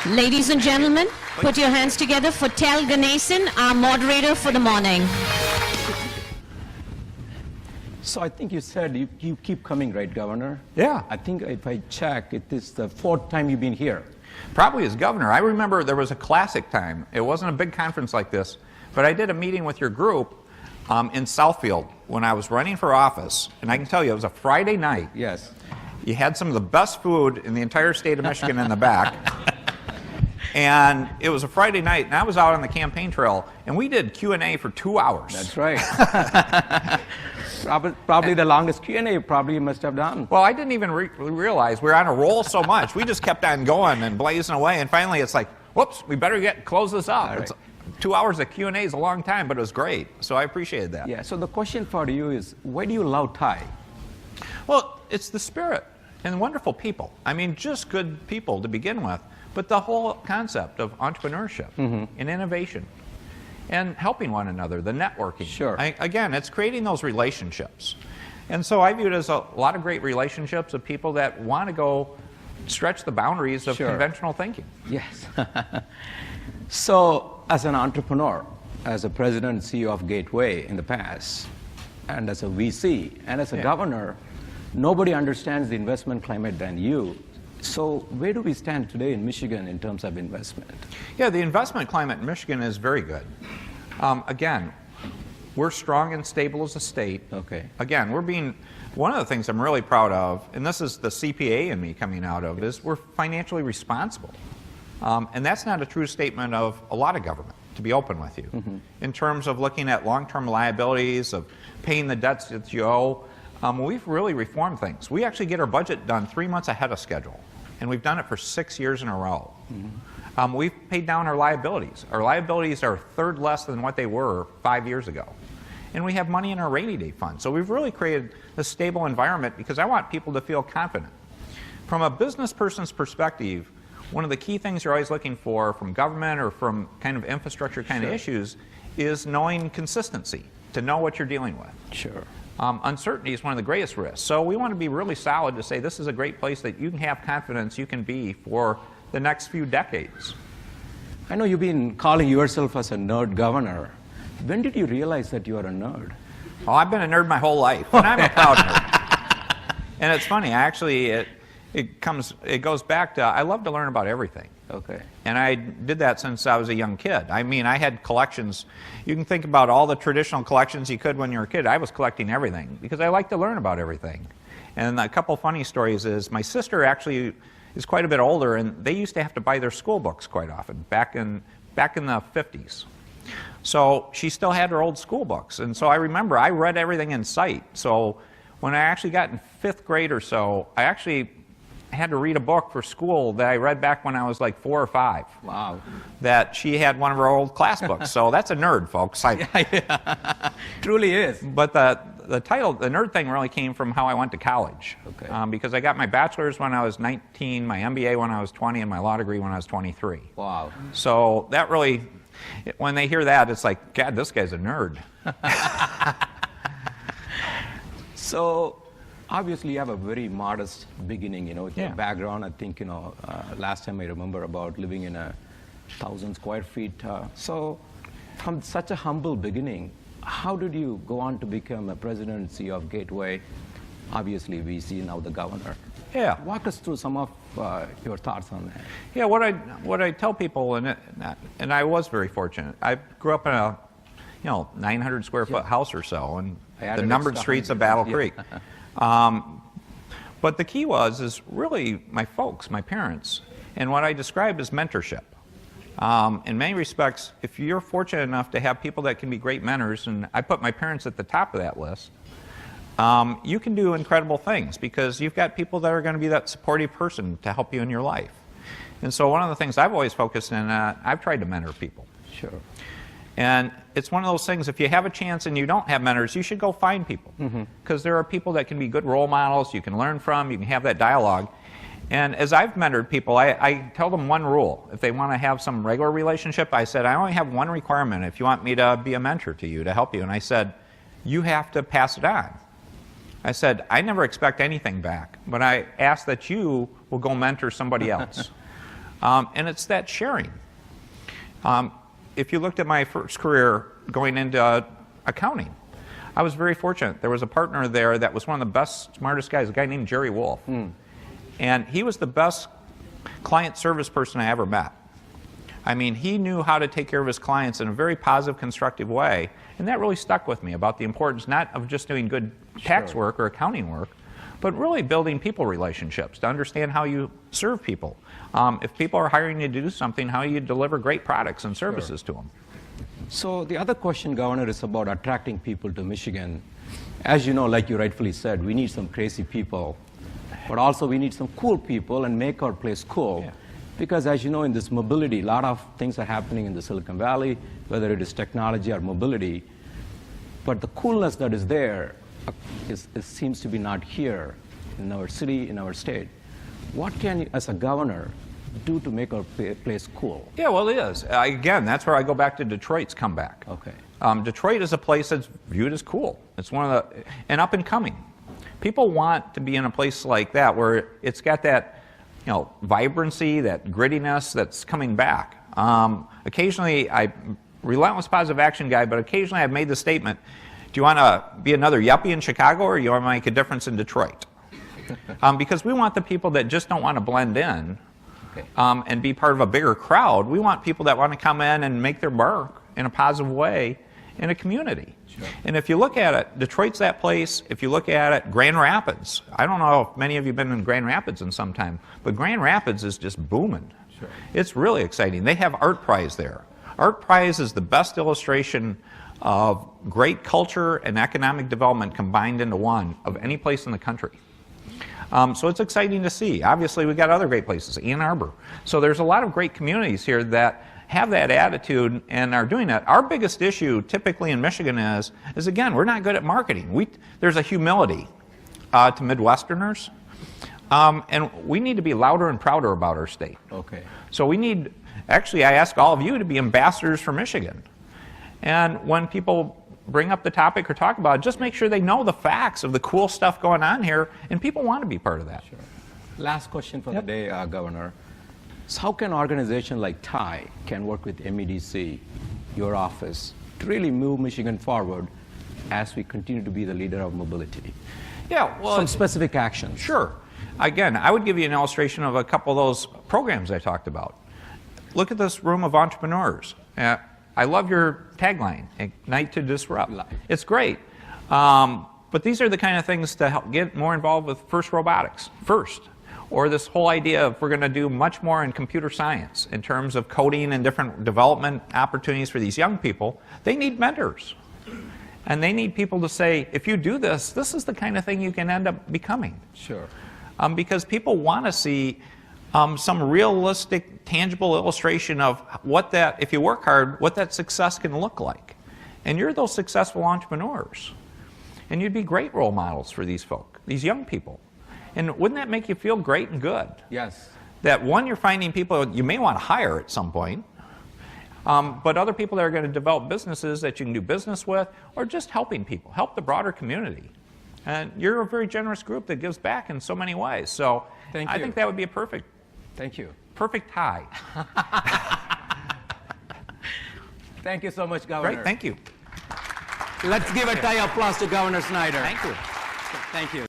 Ladies and gentlemen, put your hands together for Tel Ganesan, our moderator for the morning. So I think you said you keep coming, right, Governor? Yeah. I think if I check, it is the 4th time you've been here. Probably as governor. I remember there was a classic time. It wasn't a big conference like this, but I did a meeting with your group in Southfield when I was running for office. And I can tell you, it was a Friday night. Yes. You had some of the best food in the entire state of Michigan in the back. And it was a Friday night, and I was out on the campaign trail, and we did Q&A for 2 hours. That's right. Probably the longest Q&A probably you must have done. Well, I didn't even realize we were on a roll so much. We just kept on going and blazing away, and finally it's like, whoops, we better close this up. Right. It's 2 hours of Q&A is a long time, but it was great, so I appreciated that. Yeah, so the question for you is, why do you love Thai? Well, it's the spirit and wonderful people. I mean, just good people to begin with, but the whole concept of entrepreneurship and innovation and helping one another, the networking. Sure. Again, it's creating those relationships. And so I view it as a lot of great relationships of people that want to go stretch the boundaries of conventional thinking. Yes. So as an entrepreneur, as a president and CEO of Gateway in the past, and as a VC, and as a governor, nobody understands the investment climate than you. So where do we stand today in Michigan in terms of investment? Yeah, the investment climate in Michigan is very good. Again, we're strong and stable as a state. Okay. Again, one of the things I'm really proud of, and this is the CPA in me coming out of, is we're financially responsible. And that's not a true statement of a lot of government, to be open with you. In terms of looking at long-term liabilities, of paying the debts that you owe, we've really reformed things. We actually get our budget done 3 months ahead of schedule, and we've done it for 6 years in a row. We've paid down our liabilities. Our liabilities are a third less than what they were 5 years ago. And we have money in our rainy day fund. So we've really created a stable environment because I want people to feel confident. From a business person's perspective, one of the key things you're always looking for from government or from kind of infrastructure kind of issues is knowing consistency, to know what you're dealing with. Sure. Uncertainty is one of the greatest risks. So we want to be really solid to say this is a great place that you can have confidence you can be for the next few decades. I know you've been calling yourself as a nerd governor. When did you realize that you are a nerd? Oh, I've been a nerd my whole life, and I'm a proud nerd. And it's funny, it goes back to, I love to learn about everything. Okay. And I did that since I was a young kid. I mean, I had collections. You can think about all the traditional collections you could when you were a kid. I was collecting everything because I like to learn about everything. And a couple funny stories is my sister actually is quite a bit older, and they used to have to buy their school books quite often back in the 50s. So she still had her old school books. And so I remember I read everything in sight. So when I actually got in 5th grade or so, I actually had to read a book for school that I read back when I was like 4 or 5. Wow. That she had one of her old class books. So that's a nerd, folks. Truly is. But the title, the nerd thing really came from how I went to college. Okay. Because I got my bachelor's when I was 19, my MBA when I was 20, and my law degree when I was 23. Wow. So that really, when they hear that, it's like, God, this guy's a nerd. So obviously you have a very modest beginning, with your background. I think, last time I remember about living in a 1,000 square feet. So from such a humble beginning, how did you go on to become a president and CEO of Gateway? Obviously, we see now the governor. Yeah. Walk us through some of your thoughts on that. Yeah, what I tell people, and I was very fortunate. I grew up in a 900 square foot house or so, and the numbered streets of Battle Creek. But the key is really my folks, my parents, and what I describe as mentorship. In many respects, if you're fortunate enough to have people that can be great mentors, and I put my parents at the top of that list, you can do incredible things because you've got people that are going to be that supportive person to help you in your life. And so one of the things I've always focused in, I've tried to mentor people. Sure. And it's one of those things, if you have a chance and you don't have mentors, you should go find people. Because there are people that can be good role models, you can learn from, you can have that dialogue. And as I've mentored people, I tell them one rule. If they want to have some regular relationship, I said, I only have one requirement if you want me to be a mentor to you, to help you. And I said, you have to pass it on. I said, I never expect anything back, but I ask that you will go mentor somebody else. And it's that sharing. If you looked at my first career going into accounting, I was very fortunate. There was a partner there that was one of the best, smartest guys, a guy named Jerry Wolf. And he was the best client service person I ever met. I mean, he knew how to take care of his clients in a very positive, constructive way. And that really stuck with me about the importance not of just doing good tax work or accounting work, but really building people relationships to understand how you serve people. If people are hiring you to do something, how you deliver great products and services to them. So the other question, Governor, is about attracting people to Michigan. As you know, like you rightfully said, we need some crazy people, but also we need some cool people and make our place cool. Yeah. Because as you know, in this mobility, a lot of things are happening in the Silicon Valley, whether it is technology or mobility. But the coolness that is there seems to be not here in our city, in our state. What can you, as a governor, do to make our place cool? Yeah, well, it is. Again, that's where I go back to Detroit's comeback. Okay. Detroit is a place that's viewed as cool. It's one of the, and up and coming. People want to be in a place like that where it's got that, you know, vibrancy, that grittiness that's coming back. Occasionally, relentless positive action guy, but occasionally I've made the statement, do you want to be another yuppie in Chicago or you want to make a difference in Detroit? Because we want the people that just don't want to blend in and be part of a bigger crowd. We want people that want to come in and make their mark in a positive way in a community. Sure. And if you look at it, Detroit's that place. If you look at it, Grand Rapids. I don't know if many of you have been in Grand Rapids in some time, but Grand Rapids is just booming. Sure. It's really exciting. They have Art Prize there. Art Prize is the best illustration of great culture and economic development combined into one of any place in the country. So it's exciting to see. Obviously, we've got other great places, Ann Arbor. So there's a lot of great communities here that have that attitude and are doing that. Our biggest issue typically in Michigan is again, we're not good at marketing. There's a humility to Midwesterners, and we need to be louder and prouder about our state. Okay. So we need, actually, I ask all of you to be ambassadors for Michigan. And when people bring up the topic or talk about it, just make sure they know the facts of the cool stuff going on here, and people want to be part of that. Sure. Last question for the day, Governor. So how can an organization like TIE can work with MEDC, your office, to really move Michigan forward as we continue to be the leader of mobility? Yeah, well, some specific actions. Sure. Again, I would give you an illustration of a couple of those programs I talked about. Look at this room of entrepreneurs. I love your tagline, Ignite to Disrupt. It's great. But these are the kind of things to help get more involved with FIRST Robotics, FIRST. Or this whole idea of we're going to do much more in computer science in terms of coding and different development opportunities for these young people. They need mentors. And they need people to say, if you do this, this is the kind of thing you can end up becoming. Sure. Because people want to see some realistic, tangible illustration of what that, if you work hard, what that success can look like. And you're those successful entrepreneurs. And you'd be great role models for these folk, these young people. And wouldn't that make you feel great and good? Yes. That one, you're finding people you may want to hire at some point, but other people that are going to develop businesses that you can do business with, or just helping people, help the broader community. And you're a very generous group that gives back in so many ways. So I think that would be a perfect tie. Thank you so much, Governor. Great, thank you. Let's give a tie applause to Governor Snyder. Thank you. Thank you.